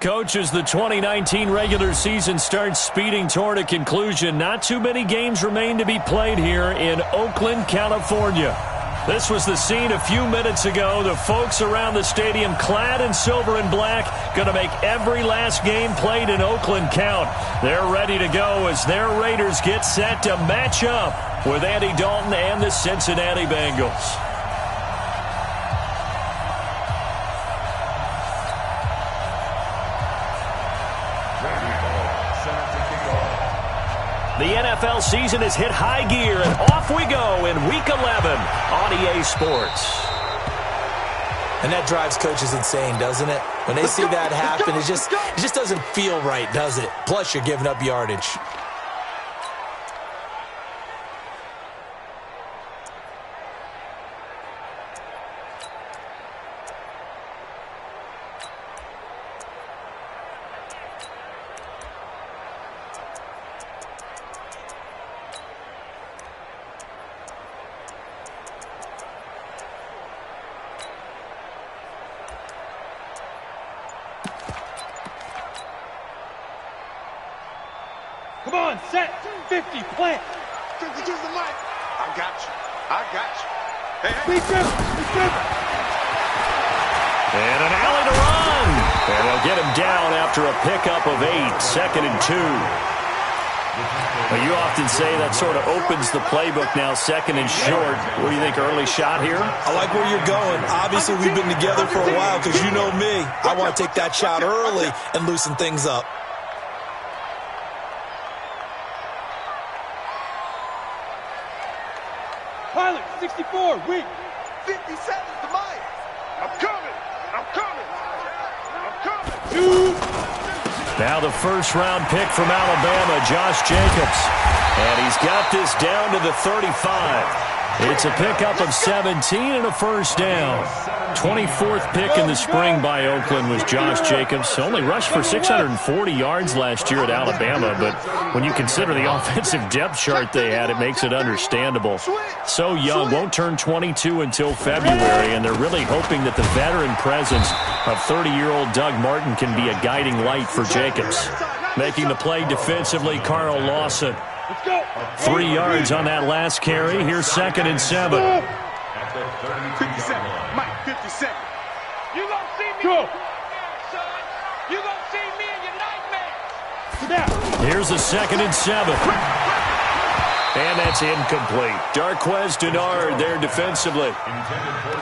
Coach, as the 2019 regular season starts speeding toward a conclusion, not too many games remain to be played here in Oakland, California. This was the scene a few minutes ago. The folks around the stadium clad in silver and black going to make every last game played in Oakland count. They're ready to go as their Raiders get set to match up with Andy Dalton and the Cincinnati Bengals. The NFL season has hit high gear, and off we go in Week 11 on EA Sports. And that drives coaches insane, doesn't it? When they see that happen, it just doesn't feel right, does it? Plus, you're giving up yardage. Come on, set, 50, plant. Use the mic. I got you. Hey. Be careful. And an alley to run. And they'll get him down after a pickup of 8, 2nd and 2. Well, you often say that sort of opens the playbook now, 2nd and short. What do you think, early shot here? I like where you're going. Obviously, we've been together for a while because you know me. I want to take that shot early and loosen things up. Pilot, 64, weak. 57 to mine. I'm coming. Now the first-round pick from Alabama, Josh Jacobs. And he's got this down to the 35. It's a pickup of 17 and a first down. 24th pick in the spring by Oakland was Josh Jacobs. Only rushed for 640 yards last year at Alabama, but when you consider the offensive depth chart they had, it makes it understandable. So young, won't turn 22 until February, and they're really hoping that the veteran presence of 30-year-old Doug Martin can be a guiding light for Jacobs. Making the play defensively, Carl Lawson. 3 yards on that last carry. Here's 2nd and 7. 57. Mike, 57. You gonna see me in your nightmares, son. You gonna see me in your nightmares. Here's a 2nd and 7. And that's incomplete. Darquez Denard there defensively.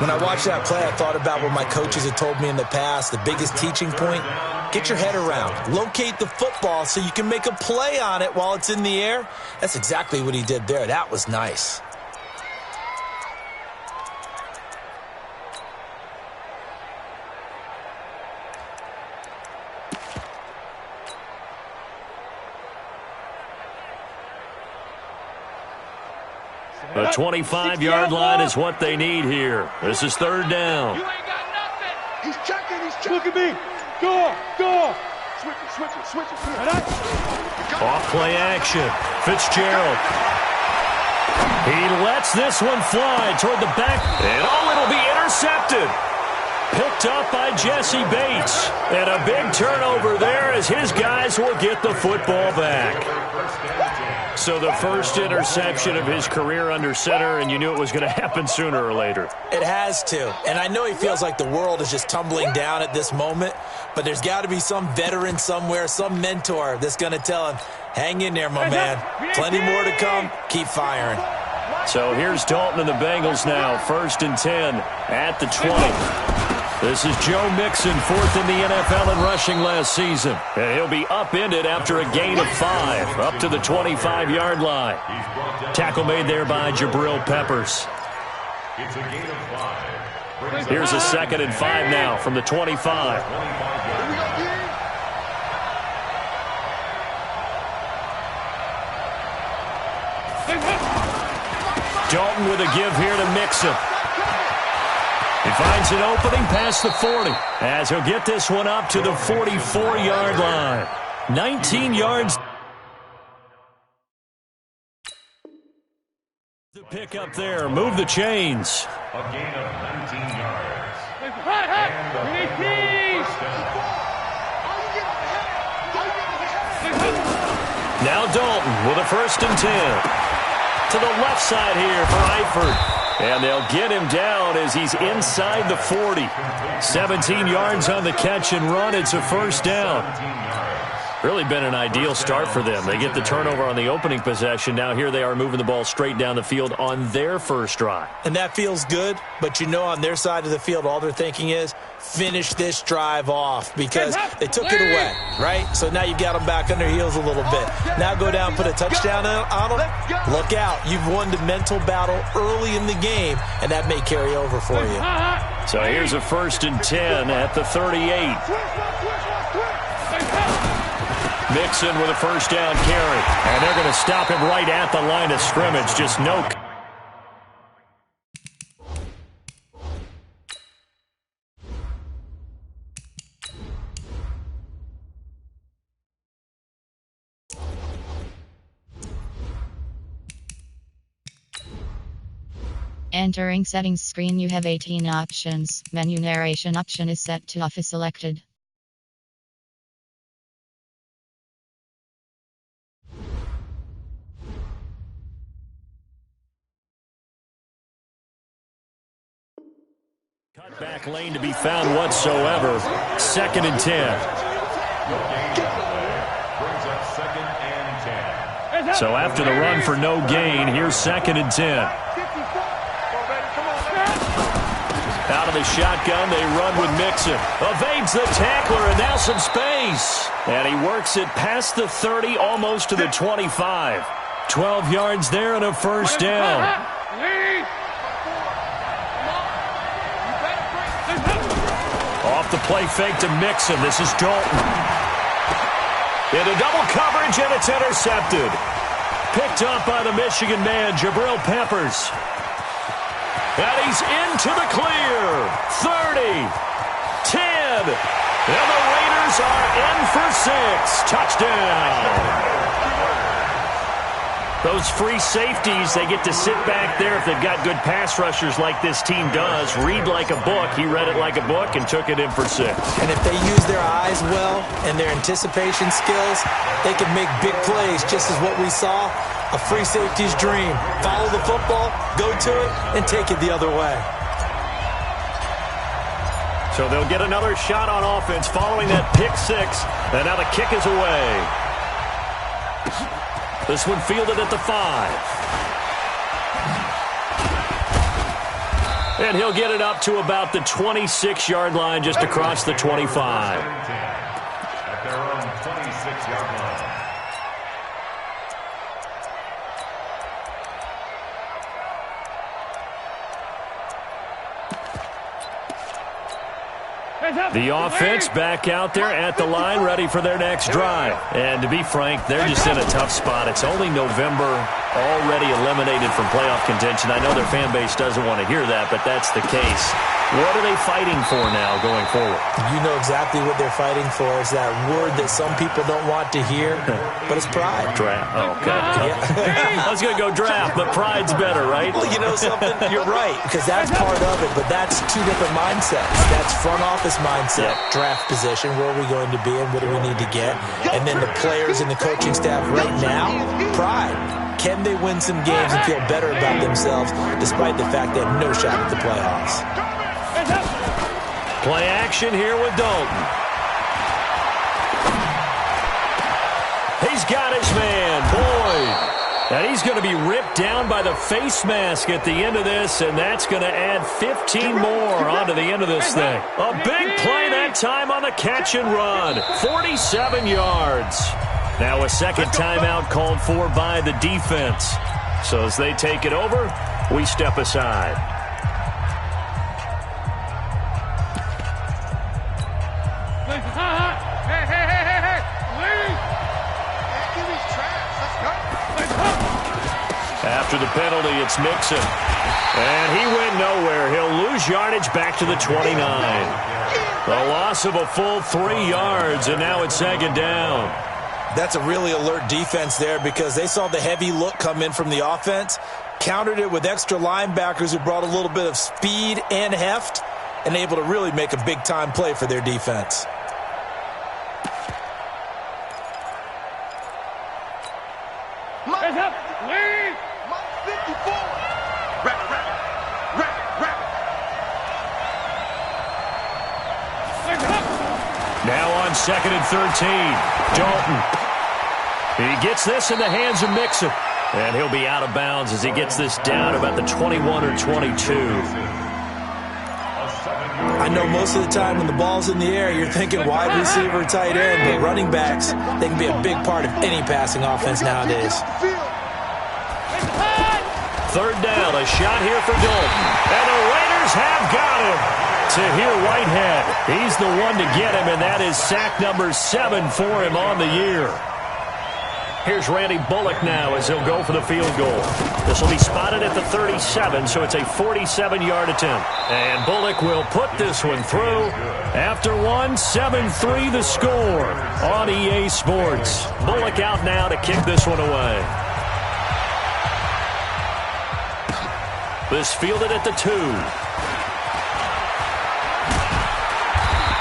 When I watched that play, I thought about what my coaches had told me in the past. The biggest teaching point, get your head around. Locate the football so you can make a play on it while it's in the air. That's exactly what he did there. That was nice. The 25-yard line is what they need here. This is 3rd down. You ain't got nothing. He's checking. Look at me. Go. Switch it. Off play action. Fitzgerald. He lets this one fly toward the back. And it'll be intercepted. Picked up by Jesse Bates. And a big turnover there as his guys will get the football back. So the first interception of his career under center, and you knew it was going to happen sooner or later. It has to. And I know he feels like the world is just tumbling down at this moment, but there's got to be some veteran somewhere, some mentor that's going to tell him, hang in there, my man. Plenty more to come. Keep firing. So here's Dalton and the Bengals now. 1st and 10 at the 20. This is Joe Mixon, 4th in the NFL in rushing last season. And he'll be upended after a gain of 5, up to the 25-yard line. Tackle made there by Jabril Peppers. Here's a 2nd and 5 now from the 25. Dalton with a give here to Mixon. He finds an opening past the 40 as he'll get this one up to the 44-yard line. 19 yards. The pick up there. Move the chains. A gain of 19 yards. Hey, we need peace. Now Dalton with a 1st and 10. To the left side here for Eifert. And they'll get him down as he's inside the 40. 17 yards on the catch and run. It's a 1st down. Really been an ideal start for them. They get the turnover on the opening possession. Now here they are moving the ball straight down the field on their first drive. And that feels good, but you know on their side of the field all they're thinking is finish this drive off because they took it away, right? So now you got them back on their heels a little bit. Now go down, put a touchdown on them. Look out. You've won the mental battle early in the game, and that may carry over for you. So here's a 1st and 10 at the 38. Mixon with a 1st down carry. And they're going to stop him right at the line of scrimmage. Just no. Entering settings screen, you have 18 options. Menu narration option is set to off is selected. Cut back lane to be found whatsoever. 2nd and 10. So after the run for no gain, here's 2nd and 10. Out of the shotgun, they run with Mixon. Evades the tackler, and now some space. And he works it past the 30, almost to the 25. 12 yards there and a 1st down. Off the play fake to Mixon. This is Dalton. Into double coverage, and it's intercepted. Picked up by the Michigan man, Jabril Peppers. And he's into the clear. 30, 10. And the Raiders are in for 6. Touchdown. Those free safeties, they get to sit back there if they've got good pass rushers like this team does. Read like a book. He read it like a book and took it in for 6. And if they use their eyes well and their anticipation skills, they can make big plays, just as what we saw. A free safety's dream. Follow the football, go to it, and take it the other way. So they'll get another shot on offense following that pick 6. And now the kick is away. This one fielded at the 5. And he'll get it up to about the 26-yard line, just across the 25. At their own 26-yard line. The offense back out there at the line, ready for their next drive. And to be frank, they're just in a tough spot. It's only November, already eliminated from playoff contention. I know their fan base doesn't want to hear that, but that's the case. What are they fighting for now going forward? You know exactly what they're fighting for. It's that word that some people don't want to hear, but it's pride. Draft. Oh, okay. Yeah. I was going to go draft, but pride's better, right? Well, you know something? You're right, because that's part of it, but that's two different mindsets. That's front office mindset, draft position, where are we going to be and what do we need to get? And then the players and the coaching staff right now, pride. Can they win some games and feel better about themselves despite the fact they have no shot at the playoffs? Play action here with Dalton. He's got his man, Boyd. And he's going to be ripped down by the face mask at the end of this, and that's going to add 15 more onto the end of this thing. A big play that time on the catch and run. 47 yards. Now a second timeout called for by the defense. So as they take it over, we step aside. After the penalty, it's Mixon. And he went nowhere. He'll lose yardage back to the 29. The loss of a full 3 yards, and now it's 2nd down. That's a really alert defense there because they saw the heavy look come in from the offense, countered it with extra linebackers who brought a little bit of speed and heft, and able to really make a big-time play for their defense. on 2nd and 13. Dalton. He gets this in the hands of Mixon. And he'll be out of bounds as he gets this down about the 21 or 22. I know most of the time when the ball's in the air, you're thinking wide receiver, tight end, but running backs, they can be a big part of any passing offense nowadays. 3rd down, a shot here for Dalton. And the Raiders have got him. Tahir Whitehead, he's the one to get him, and that is sack number 7 for him on the year. Here's Randy Bullock now as he'll go for the field goal. This will be spotted at the 37, so it's a 47-yard attempt. And Bullock will put this one through. After one, 7-3 the score on EA Sports. Bullock out now to kick this one away. This fielded at the 2.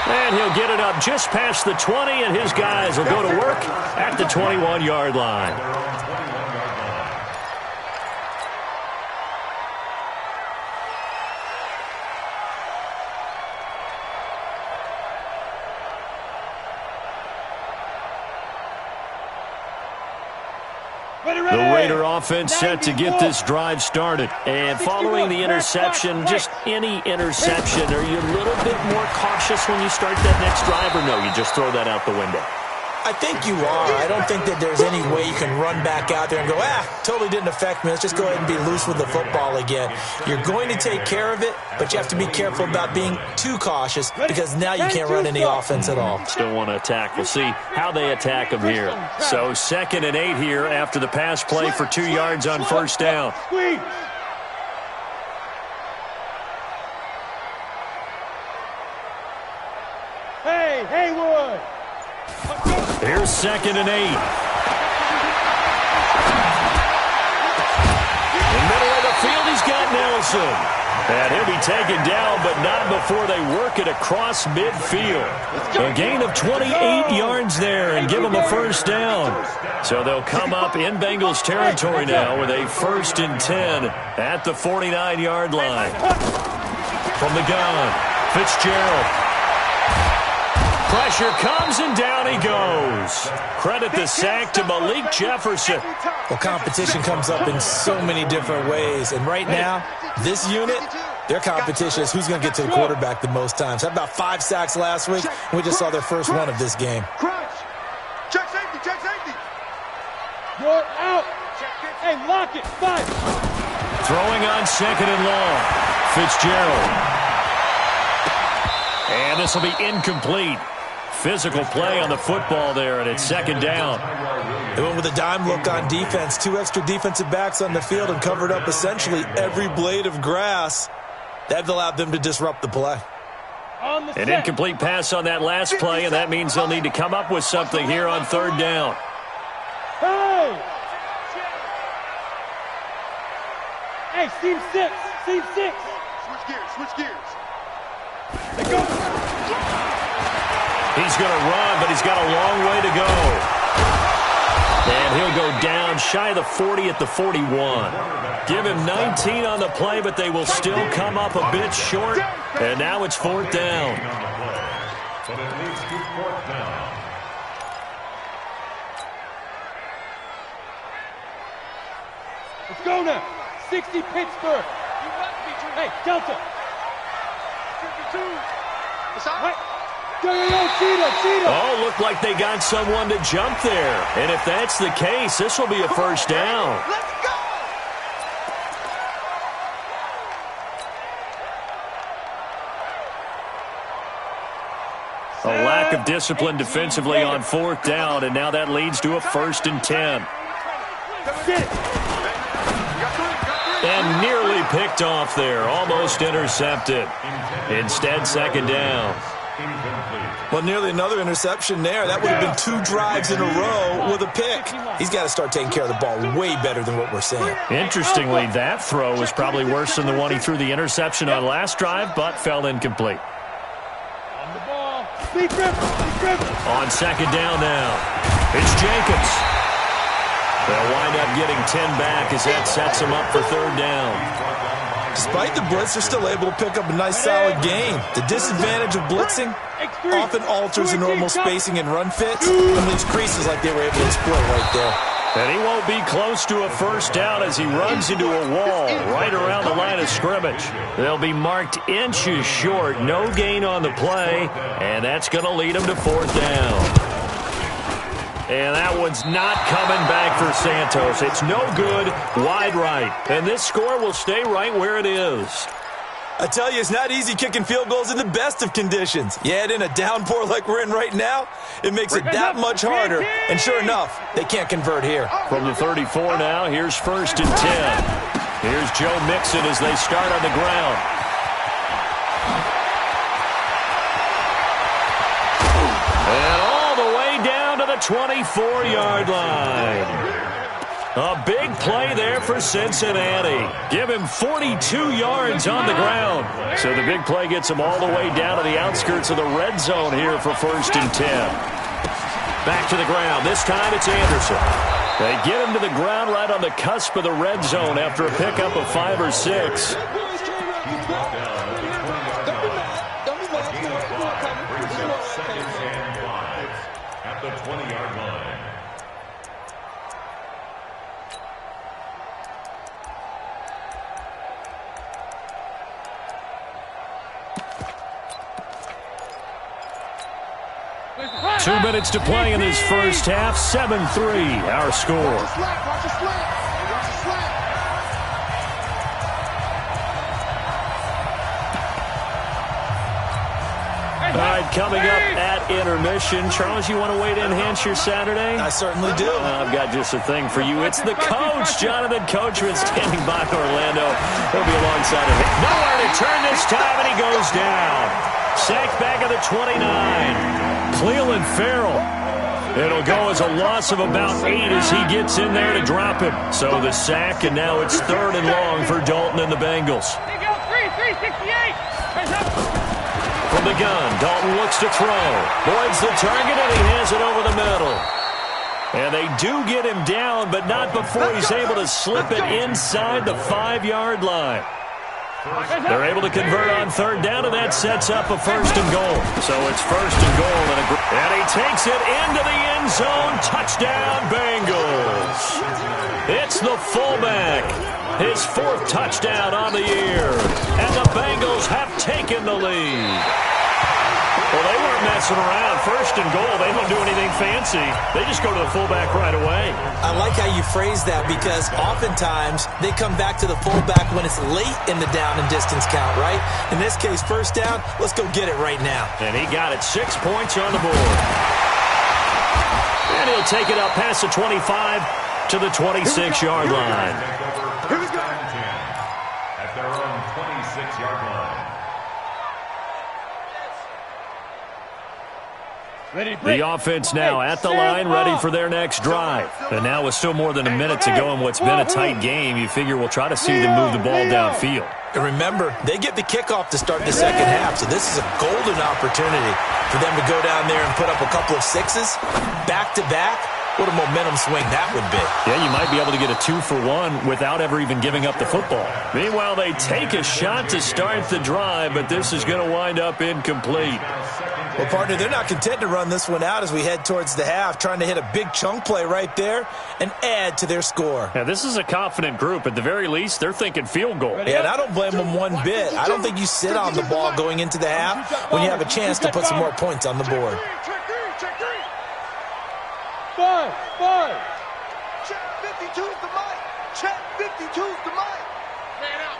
And he'll get it up just past the 20, and his guys will go to work at the 21-yard line. The Raider offense set to get this drive started. And following the interception, just any interception, are you a little bit more cautious when you start that next drive, or no, you just throw that out the window? I think you are. I don't think that there's any way you can run back out there and go, totally didn't affect me. Let's just go ahead and be loose with the football again. You're going to take care of it, but you have to be careful about being too cautious because now you can't run any offense at all. Still want to attack. We'll see how they attack them here. So 2nd and 8 here after the pass play for 2 yards on 1st down. Hey, Haywood! Here's 2nd and 8. In the middle of the field, he's got Nelson. And he'll be taken down, but not before they work it across midfield. A gain of 28 yards there and give them a 1st down. So they'll come up in Bengals territory now with a 1st and 10 at the 49-yard line. From the gun, Fitzgerald. Pressure comes, and down he goes. Credit the sack to Malik Jefferson. Well, competition comes up in so many different ways. And right now, this unit, their competition is who's going to get to the quarterback the most times. Had about 5 sacks last week, and we just saw their first one of this game. Check safety, check safety. You're out. Hey, lock it. 5. Throwing on 2nd and long. Fitzgerald. And this will be incomplete. Physical play on the football there, and it's 2nd down. They went with a dime look on defense. 2 extra defensive backs on the field and covered up essentially every blade of grass. That allowed them to disrupt the play. An incomplete pass on that last play, and that means they'll need to come up with something here on 3rd down. Hey! Hey, Steve 6. Steve 6. Switch gears, switch gears. Let's go. He's going to run, but he's got a long way to go. And he'll go down shy of the 40 at the 41. Give him 19 on the play, but they will still come up a bit short. And now it's 4th down. But it leads to 4th down. Let's go now. 60 Pittsburgh. Hey, Delta. 52. Right. Oh, looked like they got someone to jump there. And if that's the case, this will be a 1st down. Let's go. A lack of discipline defensively on 4th down, and now that leads to a 1st and 10. And nearly picked off there, almost intercepted. Instead, 2nd down. Well, nearly another interception there. That would have been 2 drives in a row with a pick. He's got to start taking care of the ball way better than what we're seeing. Interestingly, that throw was probably worse than the one he threw the interception on last drive, but fell incomplete. On the ball. On 2nd down now, it's Jacobs. They'll wind up getting 10 back as that sets them up for 3rd down. Despite the blitz, they're still able to pick up a nice, solid gain. The disadvantage of blitzing often alters the normal spacing and run fits and leaves creases like they were able to exploit right there. And he won't be close to a first down as he runs into a wall right around the line of scrimmage. They'll be marked inches short. No gain on the play, and that's going to lead him to fourth down. And that one's not coming back for Santos. It's no good, wide right. And this score will stay right where it is. I tell you, it's not easy kicking field goals in the best of conditions. You add in a downpour like we're in right now, it makes it that much harder. And sure enough, they can't convert here. From the 34 now, here's 1st and 10. Here's Joe Mixon as they start on the ground. And all the way down to the 24-yard line. A big play there for Cincinnati. Give him 42 yards on the ground. So the big play gets him all the way down to the outskirts of the red zone here for 1st and 10. Back to the ground. This time it's Anderson. They get him to the ground right on the cusp of the red zone after a pickup of 5 or 6. At the 20-yard line. Two minutes to play in this first half. 7-3, our score. All right, coming up at intermission. Charles, you want to wait to enhance your Saturday? I certainly do. I've got just a thing for you. It's the coach, Jonathan Coachman, standing by Orlando. He'll be alongside of him. Nowhere to turn this time, and he goes down. Sacked back at the 29. Cleveland Farrell. It'll go as a loss of about 8 as he gets in there to drop him. So the sack, and now it's 3rd and long for Dalton and the Bengals. From the gun, Dalton looks to throw. Boyd's the target, and he has it over the middle. And they do get him down, but not before he's able to slip it inside the 5-yard line. They're able to convert on 3rd down, and that sets up a 1st and goal. So it's 1st and goal, and he takes it into the end zone. Touchdown, Bengals. It's the fullback. His 4th touchdown on the year. And the Bengals have taken the lead. Well, they weren't messing around. 1st and goal, they don't do anything fancy. They just go to the fullback right away. I like how you phrase that because oftentimes they come back to the fullback when it's late in the down and distance count, right? In this case, 1st down, let's go get it right now. And he got it. 6 points on the board. And he'll take it up past the 25 to the 26-yard line. Here we go. At their own 26-yard line. The offense now at the line, ready for their next drive. And now with still more than a minute to go in what's been a tight game, you figure we'll try to see them move the ball downfield. And remember, they get the kickoff to start the second half, so this is a golden opportunity for them to go down there and put up a couple of 6s back-to-back. What a momentum swing that would be. Yeah, you might be able to get a 2-for-1 without ever even giving up the football. Meanwhile, they take a shot to start the drive, but this is going to wind up incomplete. Well, partner, they're not content to run this one out as we head towards the half, trying to hit a big chunk play right there and add to their score. Now, this is a confident group. At the very least, they're thinking field goal. Yeah, and I don't blame them one bit. I don't think you sit on the ball going into the half when you have a chance to put some more points on the board. Five. Check 52's the mic. Check 52's the mic. Man out.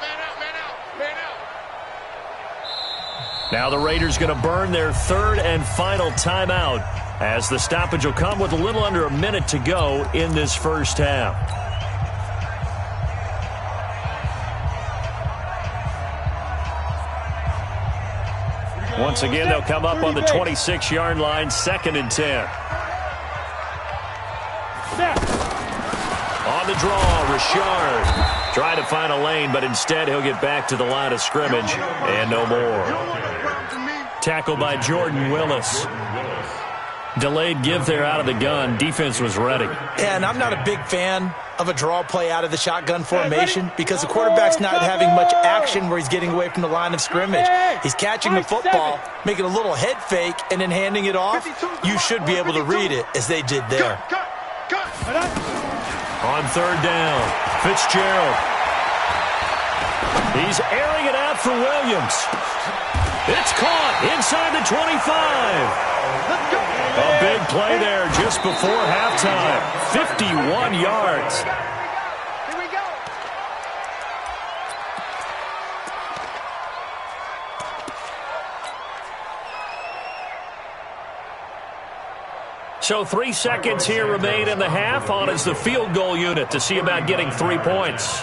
Now the Raiders going to burn their 3rd and final timeout as the stoppage will come with a little under a minute to go in this first half. Once again, they'll come up on the 26-yard line, 2nd and 10. On the draw, Richard. Trying to find a lane, but instead he'll get back to the line of scrimmage and no more. Tackled by Jordan Willis. Delayed give there out of the gun. Defense was ready. And I'm not a big fan of a draw play out of the shotgun formation because the quarterback's not having much action where he's getting away from the line of scrimmage. He's catching the football, making a little head fake, and then handing it off. You should be able to read it as they did there. On third down, Fitzgerald. He's airing it out for Williams. It's caught inside the 25. A big play there just before halftime. 51 yards. Here we go. So 3 seconds here remain in the half. On is the field goal unit to see about getting 3 points.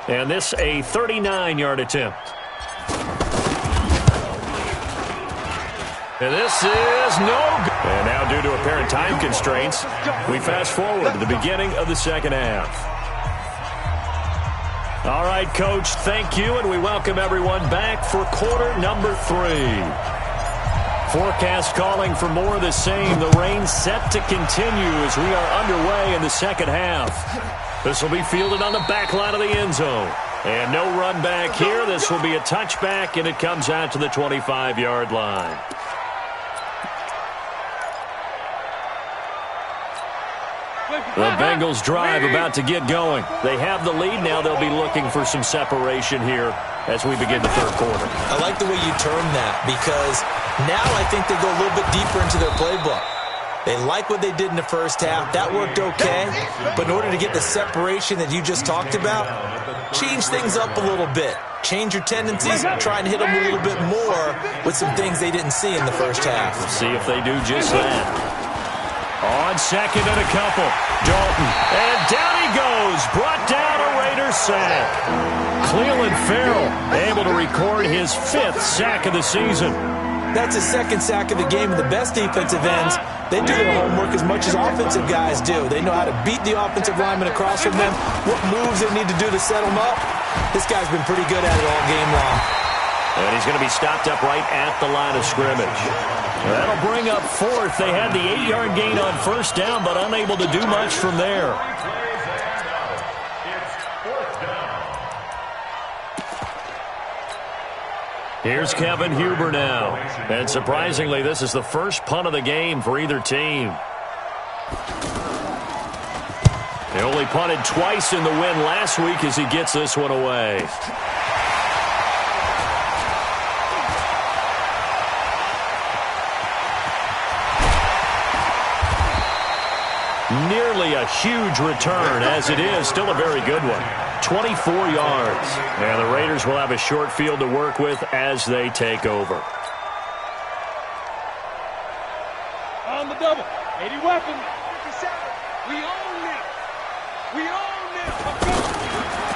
And this a 39-yard attempt. And this is no good. And now due to apparent time constraints, we fast forward to the beginning of the second half. All right, Coach, thank you, and we welcome everyone back for quarter number 3. Forecast calling for more of the same. The rain set to continue as we are underway in the second half. This will be fielded on the back line of the end zone. And no run back here. This will be a touchback, and it comes out to the 25-yard line. The Bengals drive about to get going. They have the lead now. They'll be looking for some separation here as we begin the third quarter. I like the way you term that because now I think they go a little bit deeper into their playbook. They like what they did in the first half. That worked okay. But in order to get the separation that you just talked about, change things up a little bit. Change your tendencies, try and hit them a little bit more with some things they didn't see in the first half. We'll see if they do just that. On second and a couple, Dalton. And down he goes. Brought down a Raiders sack. Cleveland Farrell able to record his 5th sack of the season. That's his 2nd sack of the game. And the best defensive ends, they do their homework as much as offensive guys do. They know how to beat the offensive lineman across from them, what moves they need to do to set them up. This guy's been pretty good at it all game long. And he's going to be stopped up right at the line of scrimmage. That'll bring up 4th. They had the 8-yard gain on first down, but unable to do much from there. Here's Kevin Huber now. And surprisingly, this is the first punt of the game for either team. They only punted twice in the win last week as he gets this one away. Nearly a huge return, as it is still a very good one. 24 yards. And the Raiders will have a short field to work with as they take over. On the double. 80 weapons. 57. We own it. We own it.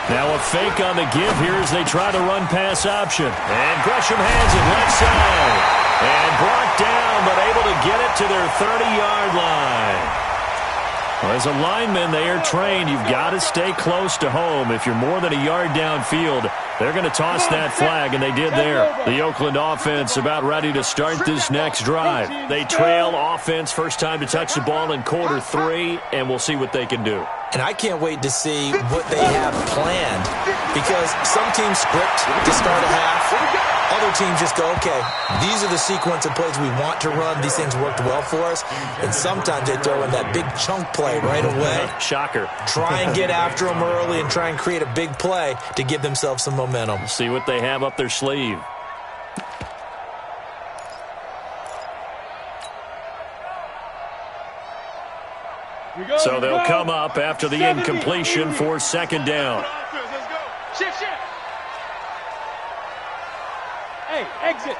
Now a fake on the give here as they try to run pass option. And Gresham has it left side. And brought down, but able to get it to their 30-yard line. Well, as a lineman, they are trained. You've got to stay close to home. If you're more than a yard downfield, they're going to toss that flag, and they did there. The Oakland offense about ready to start this next drive. They trail offense first time to touch the ball in quarter 3, and we'll see what they can do. And I can't wait to see what they have planned because some teams script to start a half. Other teams just go, okay, these are the sequence of plays we want to run. These things worked well for us. And sometimes they throw in that big chunk play right away. Shocker. Try and get after them early and try and create a big play to give themselves some momentum. See what they have up their sleeve. So they'll come up after the incompletion for second down. Shift. Hey, exit.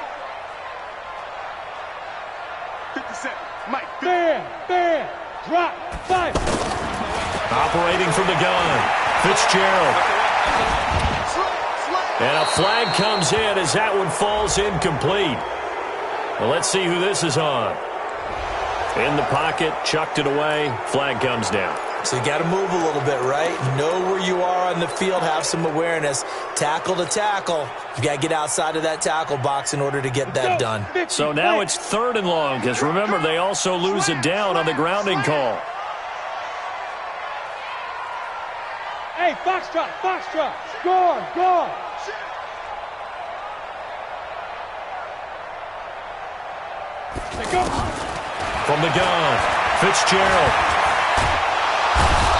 57. Mike. Bam. Drop. 5. Operating from the gun, Fitzgerald. And a flag comes in as that one falls incomplete. Well, let's see who this is on. In the pocket, chucked it away, flag comes down. So you got to move a little bit, right? Know where you are on the field, have some awareness. Tackle to tackle. You got to get outside of that tackle box in order to get that done. So now it's 3rd and long, because remember, they also lose it down on the grounding call. Hey, foxtrot, foxtrot. Score. Go. From the gun, Fitzgerald.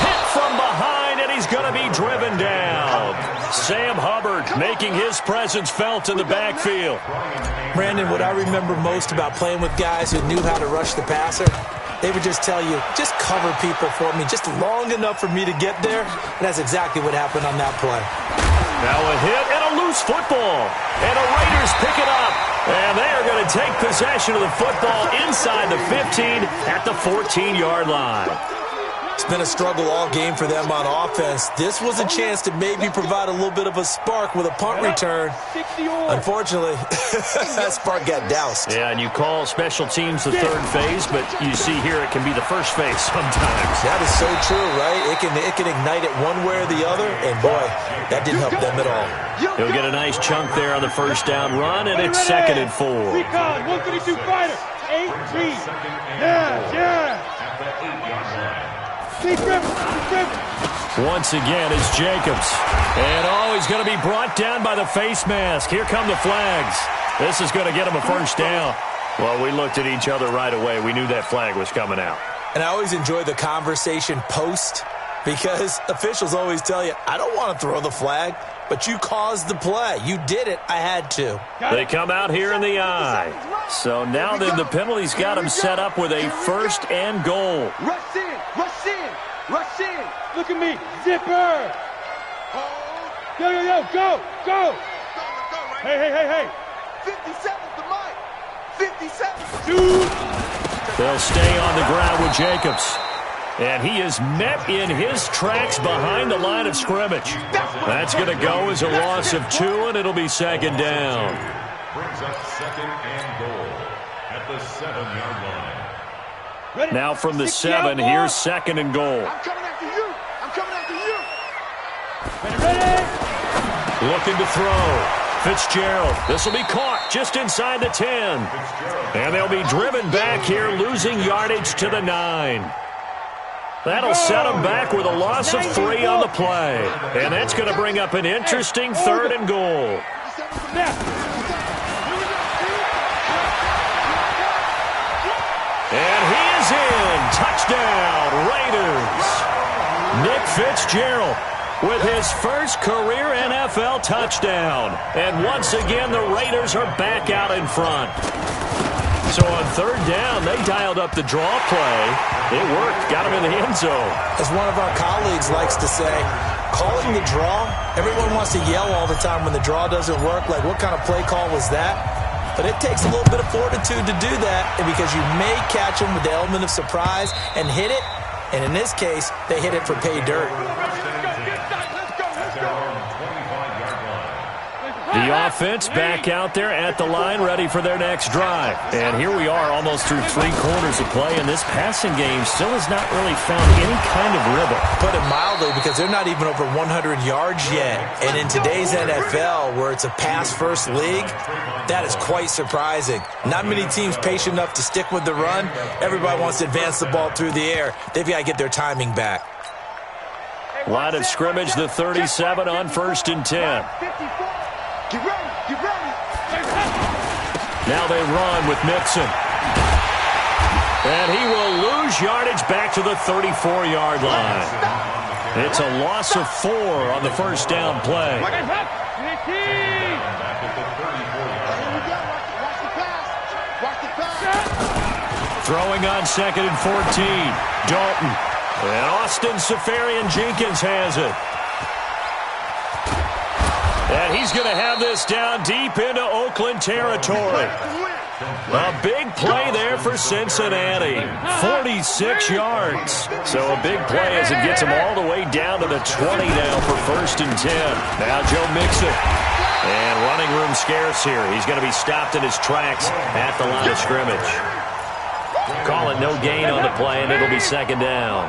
Hit from behind, and he's going to be driven down. Sam Hubbard making his presence felt in the backfield. Brandon, what I remember most about playing with guys who knew how to rush the passer, they would just tell you, just cover people for me, just long enough for me to get there. And that's exactly what happened on that play. Now a hit and a loose football. And the Raiders pick it up. And they are going to take possession of the football inside the 15 at the 14-yard line. It's been a struggle all game for them on offense. This was a chance to maybe provide a little bit of a spark with a punt return. Unfortunately, that spark got doused. Yeah, and you call special teams the 3rd phase, but you see here it can be the 1st phase sometimes. That is so true, right? It can ignite it one way or the other, and boy, that didn't help them at all. He'll get a nice chunk there on the 1st down run, and it's 2nd and 4. Recon, 132 fighter, 18. Yeah. Once again is Jacobs. And he's going to be brought down by the face mask. Here come the flags. This is going to get him a 1st down. Well, we looked at each other right away. We knew that flag was coming out. And I always enjoy the conversation post, because officials always tell you, I don't want to throw the flag, but you caused the play. You did it. I had to. They come out here in the eye. So now then the penalty's got him set up with a 1st and goal. Rush in. Look at me. Zipper. Go. Hey. 57's the mic. 57's. Dude. They'll stay on the ground with Jacobs. And he is met in his tracks behind the line of scrimmage. That's going to go as a loss of 2, and it'll be 2nd down. Brings up 2nd and goal at the 7-yard line. Now from the 7, here's 2nd and goal. I'm coming after you. Ready. Looking to throw. Fitzgerald. This will be caught just inside the 10. And they'll be driven back here, losing yardage to the 9. That'll set them back with a loss of 3 on the play. And that's going to bring up an interesting 3rd and goal. And he is in. Touchdown, Raiders. Nick Fitzgerald with his 1st career NFL touchdown. And once again, the Raiders are back out in front. So on 3rd down, they dialed up the draw play. It worked. Got him in the end zone. As one of our colleagues likes to say, calling the draw, everyone wants to yell all the time when the draw doesn't work. Like, what kind of play call was that? But it takes a little bit of fortitude to do that, and because you may catch them with the element of surprise and hit it. And in this case, they hit it for pay dirt. The offense back out there at the line, ready for their next drive. And here we are almost through 3 quarters of play, and this passing game still has not really found any kind of rhythm. Put it mildly, because they're not even over 100 yards yet. And in today's NFL, where it's a pass-first league, that is quite surprising. Not many teams patient enough to stick with the run. Everybody wants to advance the ball through the air. They've got to get their timing back. Line of scrimmage, the 37 on 1st and 10. Get ready. Now they run with Mixon. And he will lose yardage back to the 34-yard line. It's a loss of 4 on the 1st down play. Throwing on 2nd and 14. Dalton. And Austin Seferian-Jenkins has it. And he's going to have this down deep into Oakland territory. A big play there for Cincinnati. 46 yards. So a big play as it gets him all the way down to the 20 now for 1st and 10. Now Joe Mixon. And running room scarce here. He's going to be stopped in his tracks at the line of scrimmage. Call it no gain on the play, and it'll be second down.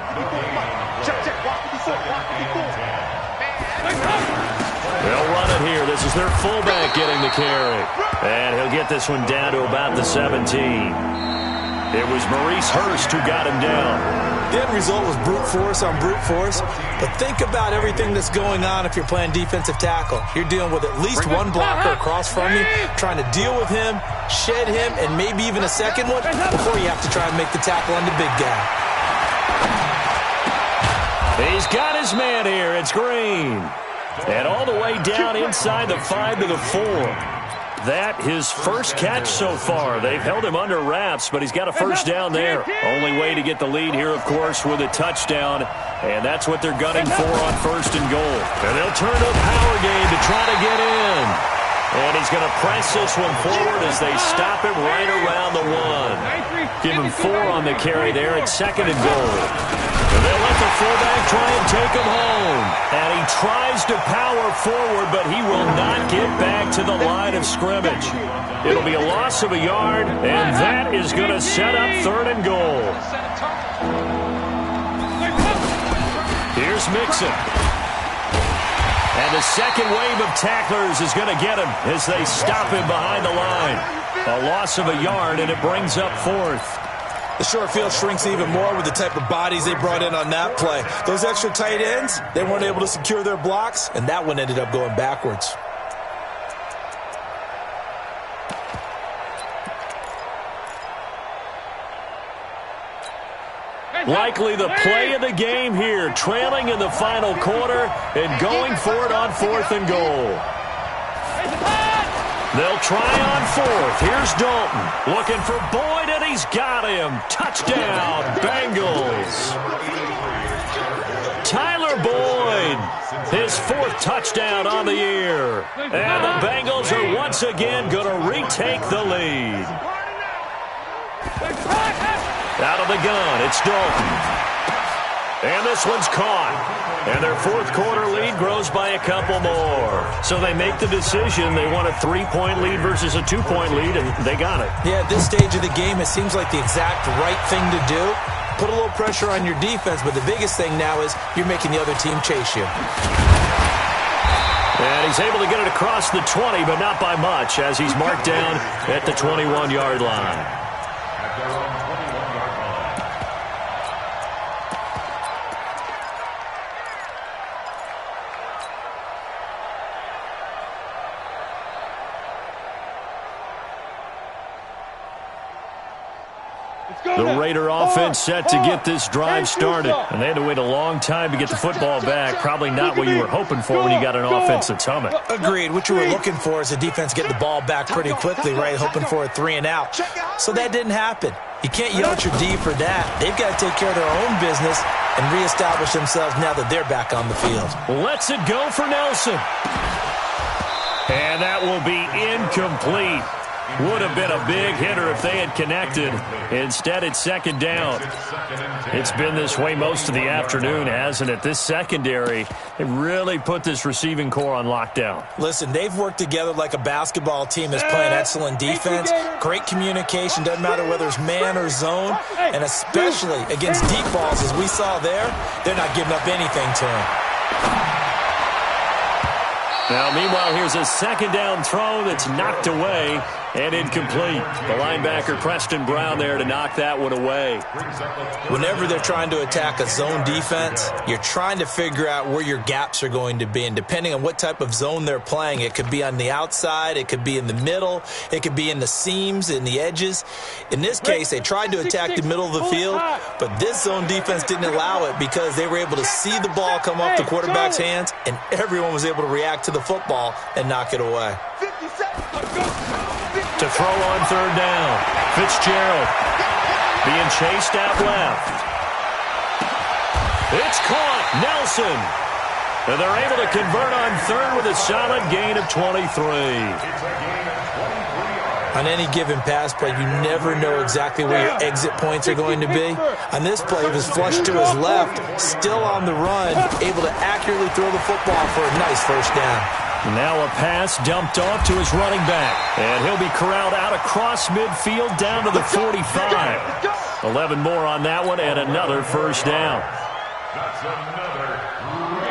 They'll run it here. This is their fullback getting the carry. And he'll get this one down to about the 17. It was Maurice Hurst who got him down. The end result was brute force on brute force. But think about everything that's going on if you're playing defensive tackle. You're dealing with at least one blocker across from you, trying to deal with him, shed him, and maybe even a second one before you have to try and make the tackle on the big guy. He's got his man here. It's Green. And all the way down inside the 5 to the 4. That his first catch so far. They've held him under wraps, but he's got a first down there. Only way to get the lead here, of course, with a touchdown. And that's what they're gunning for on first and goal. And they'll turn to a power game to try to get in. And he's going to press this one forward as they stop him right around the 1. Give him 4 on the carry there at second and goal. And they'll let the fullback try and take him home. And he tries to power forward, but he will not get back to the line of scrimmage. It'll be a loss of a yard, and that is going to set up third and goal. Here's Mixon. And the second wave of tacklers is going to get him as they stop him behind the line. A loss of a yard, and it brings up fourth. The short field shrinks even more with the type of bodies they brought in on that play. Those extra tight ends, they weren't able to secure their blocks, and that one ended up going backwards. Likely the play of the game here, trailing in the final quarter and going for it on fourth and goal. They'll try on fourth. Here's Dalton looking for Boyd, and he's got him. Touchdown, Bengals. Tyler Boyd, his fourth touchdown on the year. And the Bengals are once again going to retake the lead. Out of the gun, it's Dalton. And this one's caught. And their fourth quarter lead grows by a couple more. So they make the decision. They want a 3-point lead versus a 2-point lead, and they got it. Yeah, at this stage of the game, it seems like the exact right thing to do. Put a little pressure on your defense, but the biggest thing now is you're making the other team chase you. And he's able to get it across the 20, but not by much, as he's marked down at the 21-yard line. The Raider offense set to get this drive started. And they had to wait a long time to get the football back. Probably not what you were hoping for when you got an offense that's humming. Agreed. What you were looking for is the defense get the ball back pretty quickly, right? Hoping for a 3 and out. So that didn't happen. You can't yell at your D for that. They've got to take care of their own business and reestablish themselves now that they're back on the field. Lets it go for Nelson. And that will be incomplete. Would have been a big hitter if they had connected. Instead, it's second down. It's been this way most of the afternoon, hasn't it? This secondary, they really put this receiving core on lockdown. Listen, they've worked together like a basketball team that's playing excellent defense. Great communication, doesn't matter whether it's man or zone. And especially against deep balls, as we saw there, they're not giving up anything to him. Now, meanwhile, here's a second down throw that's knocked away and incomplete. The linebacker, Preston Brown, there to knock that one away. Whenever they're trying to attack a zone defense, you're trying to figure out where your gaps are going to be. And depending on what type of zone they're playing, it could be on the outside, it could be in the middle, it could be in the seams, in the edges. In this case, they tried to attack the middle of the field, but this zone defense didn't allow it because they were able to see the ball come off the quarterback's hands, and everyone was able to react to the football and knock it away. To throw on third down, Fitzgerald being chased out left. It's caught, Nelson. And they're able to convert on third with a solid gain of 23. On any given pass play, you never know exactly where your exit points are going to be. On this play, he was flushed to his left, still on the run, able to accurately throw the football for a nice first down. Now a pass dumped off to his running back. And he'll be corralled out across midfield down to the 45. 11 more on that one and another first down. That's another.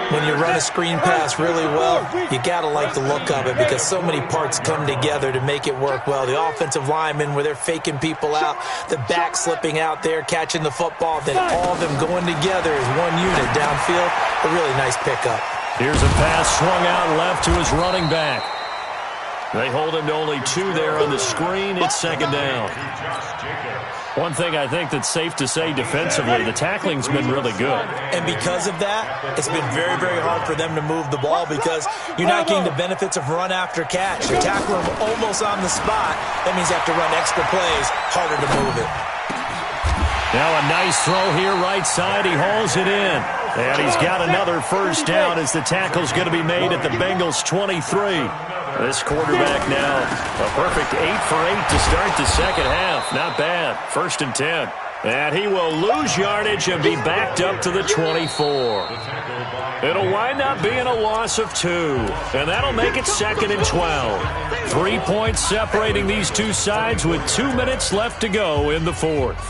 When you run a screen pass really well, you got to like the look of it because so many parts come together to make it work well. The offensive linemen where they're faking people out, the back slipping out there, catching the football, then all of them going together as one unit downfield. A really nice pickup. Here's a pass swung out left to his running back. They hold him to only 2 there on the screen. It's second down. One thing I think that's safe to say defensively, the tackling's been really good. And because of that, it's been very, very hard for them to move the ball because you're not getting the benefits of run after catch. You're tackling them almost on the spot. That means you have to run extra plays, harder to move it. Now a nice throw here right side. He hauls it in. And he's got another first down as the tackle's going to be made at the Bengals' 23. This quarterback now a perfect 8 for 8 to start the second half. Not bad. 1st and 10. And he will lose yardage and be backed up to the 24. It'll wind up being a loss of 2. And that'll make it 2nd and 12. 3 points separating these two sides with 2 minutes left to go in the 4th.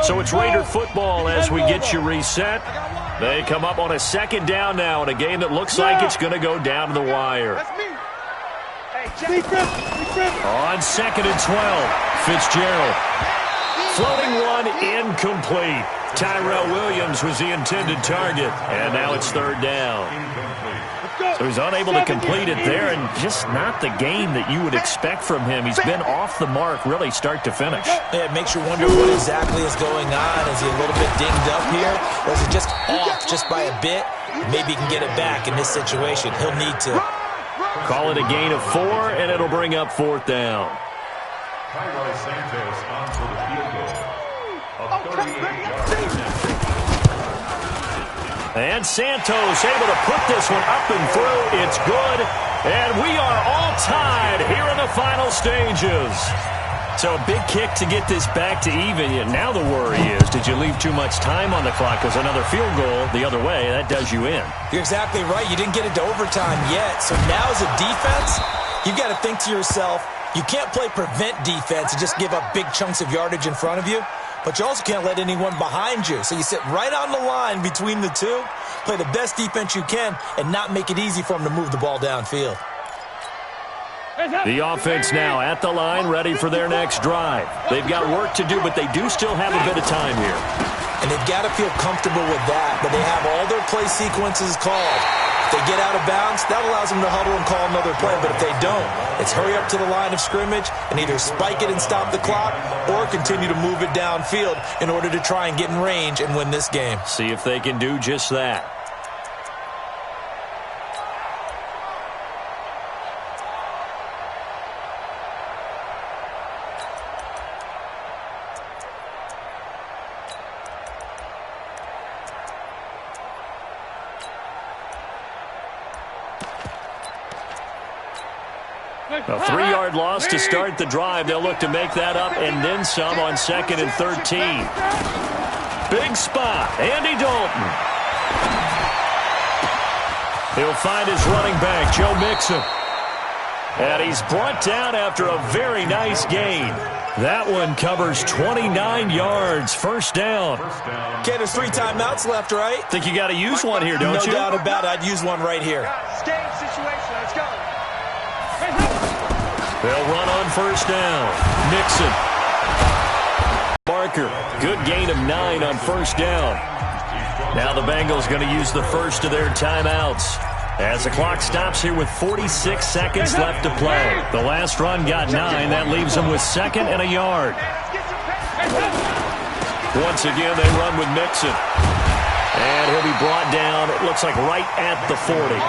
So it's Raider football as we get you reset. They come up on a second down now in a game that looks like it's going to go down to the wire. On 2nd and 12, Fitzgerald. Floating one incomplete. Tyrell Williams was the intended target, and now it's 3rd down. So he's unable to complete it there, and just not the game that you would expect from him. He's been off the mark really start to finish. Yeah, it makes you wonder what exactly is going on. Is he a little bit dinged up here, or is it just off just by a bit? Maybe he can get it back in this situation. He'll need to. Call it a gain of 4, and it'll bring up 4th down. Tyrell Santos on for the field goal of 38 yards. And Santos able to put this one up and through. It's good. And we are all tied here in the final stages. So a big kick to get this back to even. Now the worry is, did you leave too much time on the clock? Because another field goal the other way, that does you in. You're exactly right. You didn't get it to overtime yet. So now as a defense, you've got to think to yourself, you can't play prevent defense and just give up big chunks of yardage in front of you. But you also can't let anyone behind you. So you sit right on the line between the two, play the best defense you can, and not make it easy for them to move the ball downfield. The offense now at the line, ready for their next drive. They've got work to do, but they do still have a bit of time here. And they've got to feel comfortable with that, but they have all their play sequences called. If they get out of bounds, that allows them to huddle and call another play. But if they don't, it's hurry up to the line of scrimmage and either spike it and stop the clock or continue to move it downfield in order to try and get in range and win this game. See if they can do just that. A 3-yard loss to start the drive. They'll look to make that up and then some on 2nd and 13. Big spot. Andy Dalton. He'll find his running back, Joe Mixon. And he's brought down after a very nice gain. That one covers 29 yards. First down. Okay, there's 3 timeouts left, right? Think you got to use one here, don't you? No doubt about it. I'd use one right here. Game situation. Let's go. They'll run on first down. Nixon. Barker. Good gain of 9 on first down. Now the Bengals going to use the first of their timeouts. As the clock stops here with 46 seconds left to play. The last run got 9. That leaves them with 2nd and a yard. Once again, they run with Nixon. And he'll be brought down, it looks like right at the 40.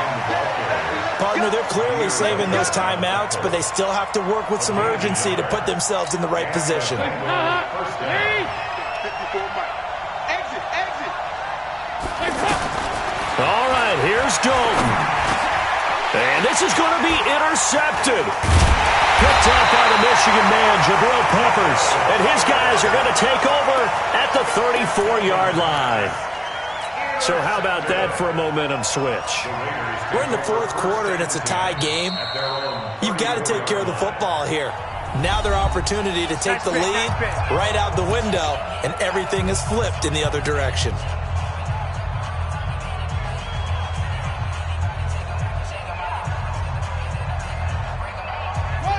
Partner, they're clearly saving those timeouts, but they still have to work with some urgency to put themselves in the right position. All right, here's Dalton. And this is going to be intercepted. Picked up by the Michigan man, Jabril Peppers. is. And his guys are going to take over at the 34-yard line. So how about that for a momentum switch? We're in the fourth quarter, and it's a tie game. You've got to take care of the football here. Now their opportunity to take the lead right out the window, and everything is flipped in the other direction.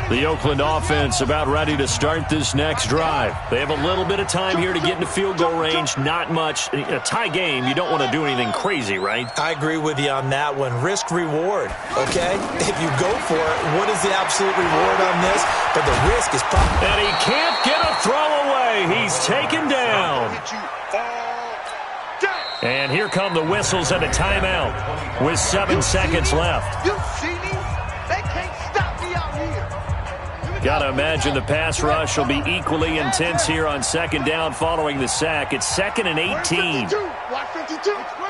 The Oakland offense about ready to start this next drive. They have a little bit of time here to get into field goal range. Not much. In a tie game, you don't want to do anything crazy, right? I agree with you on that one. Risk reward, okay? If you go for it, what is the absolute reward on this? But the risk is probably... And he can't get a throw away. He's taken down. And here come the whistles and a timeout with 7 seconds left. You see me? They can't stop me out here. Got to imagine the pass rush will be equally intense here on second down following the sack. It's 2nd and 18. Watch 52. I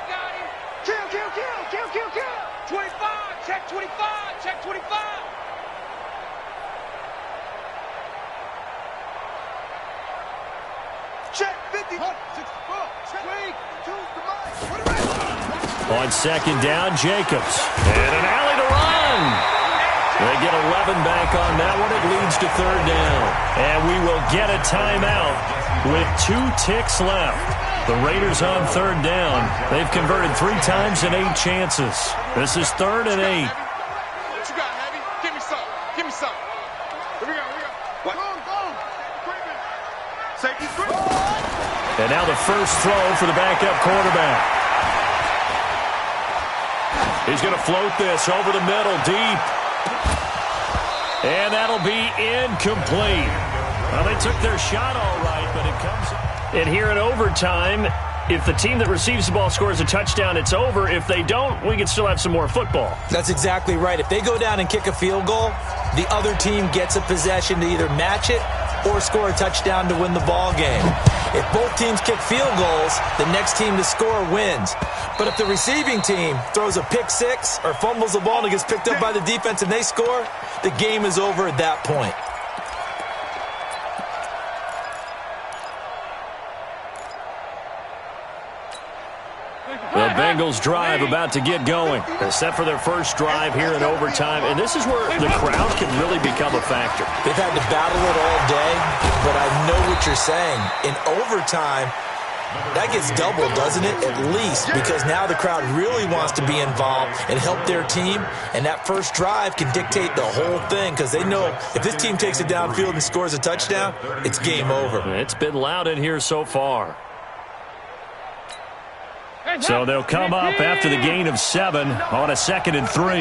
got him. Kill. 25. Check 25. Check 25. Check 50. On second down, Jacobs. And an alley to run. They get 11 back on that one. It leads to third down. And we will get a timeout with 2 ticks left. The Raiders on third down. They've converted 3 times in 8 chances. This is 3rd and 8. What you got, Heavy? Give me some. Give me some. Here we go. What? Go. Safety three. And now the first throw for the backup quarterback. He's going to float this over the middle, deep. And that'll be incomplete. Well, they took their shot all right, but it comes... And here in overtime, if the team that receives the ball scores a touchdown, it's over. If they don't, we can still have some more football. That's exactly right. If they go down and kick a field goal, the other team gets a possession to either match it or score a touchdown to win the ball game. If both teams kick field goals, the next team to score wins. But if the receiving team throws a pick six or fumbles the ball and it gets picked up by the defense and they score, the game is over at that point. The Bengals drive about to get going. They're set for their first drive here in overtime, and this is where the crowd can really become a factor. They've had to battle it all day, but I know what you're saying. In overtime, that gets doubled, doesn't it? At least, because now the crowd really wants to be involved and help their team, and that first drive can dictate the whole thing because they know if this team takes it downfield and scores a touchdown, it's game over. It's been loud in here so far. So they'll come up after the gain of 7 on a 2nd and 3.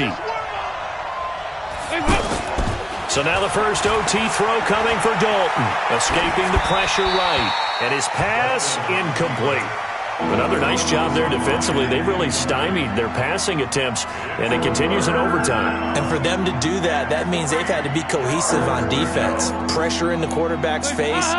So now the first OT throw coming for Dalton. Escaping the pressure right. And his pass incomplete. Another nice job there defensively. They've really stymied their passing attempts, and it continues in overtime. And for them to do that, that means they've had to be cohesive on defense. Pressure in the quarterback's face.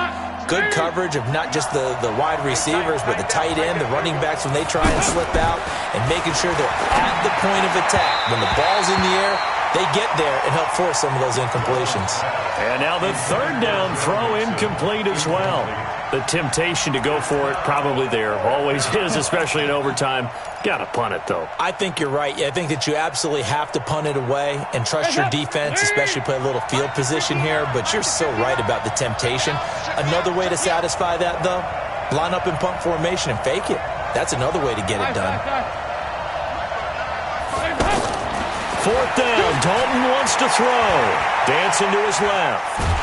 Good coverage of not just the wide receivers, but the tight end, the running backs when they try and slip out, and making sure they're at the point of attack. When the ball's in the air, they get there and help force some of those incompletions. And now the third down throw incomplete as well. The temptation to go for it probably there. Always is, especially in overtime. Got to punt it, though. I think you're right. I think that you absolutely have to punt it away and trust your defense, especially play a little field position here. But you're so right about the temptation. Another way to satisfy that, though, line up in punt formation and fake it. That's another way to get it done. Fourth down. Dalton wants to throw. Dancing to his left.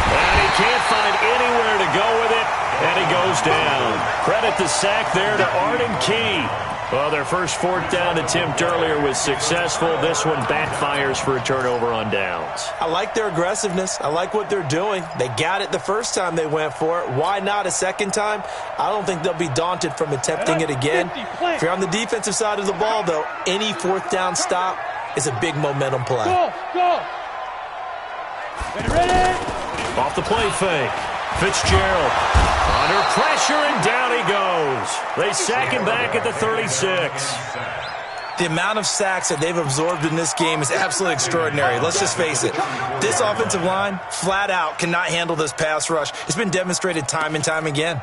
And he can't find anywhere to go with it, and he goes down. Credit the sack there to Arden Key. Well, their first fourth down attempt earlier was successful. This one backfires for a turnover on downs. I like their aggressiveness. I like what they're doing. They got it the first time they went for it. Why not a second time? I don't think they'll be daunted from attempting it again. If you're on the defensive side of the ball, though, any fourth down stop is a big momentum play. Go. Ready? Off the play fake. Fitzgerald under pressure, and down he goes. They sack him back at the 36. The amount of sacks that they've absorbed in this game is absolutely extraordinary. Let's just face it. This offensive line, flat out, cannot handle this pass rush. It's been demonstrated time and time again.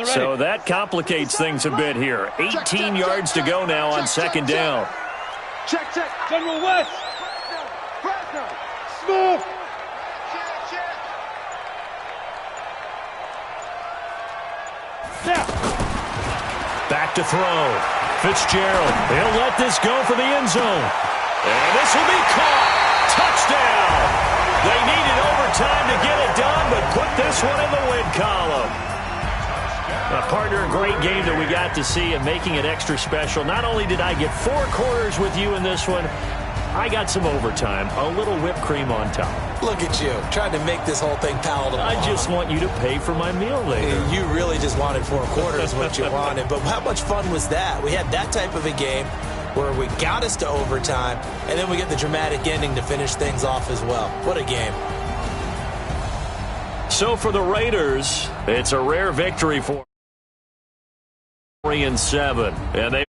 So that complicates things a bit here. 18 yards to go now on second down. Check. General West. Smooth. Back to throw. Fitzgerald. He'll let this go for the end zone. And this will be caught. Touchdown. They needed overtime to get it done, but put this one in the win column. Partner, a great game that we got to see and making it extra special. Not only did I get 4 quarters with you in this one, I got some overtime, a little whipped cream on top. Look at you, trying to make this whole thing palatable. I just want you to pay for my meal later. You really just wanted 4 quarters, what you wanted. But how much fun was that? We had that type of a game where we got us to overtime, and then we get the dramatic ending to finish things off as well. What a game. So for the Raiders, it's a rare victory for 3-7, and they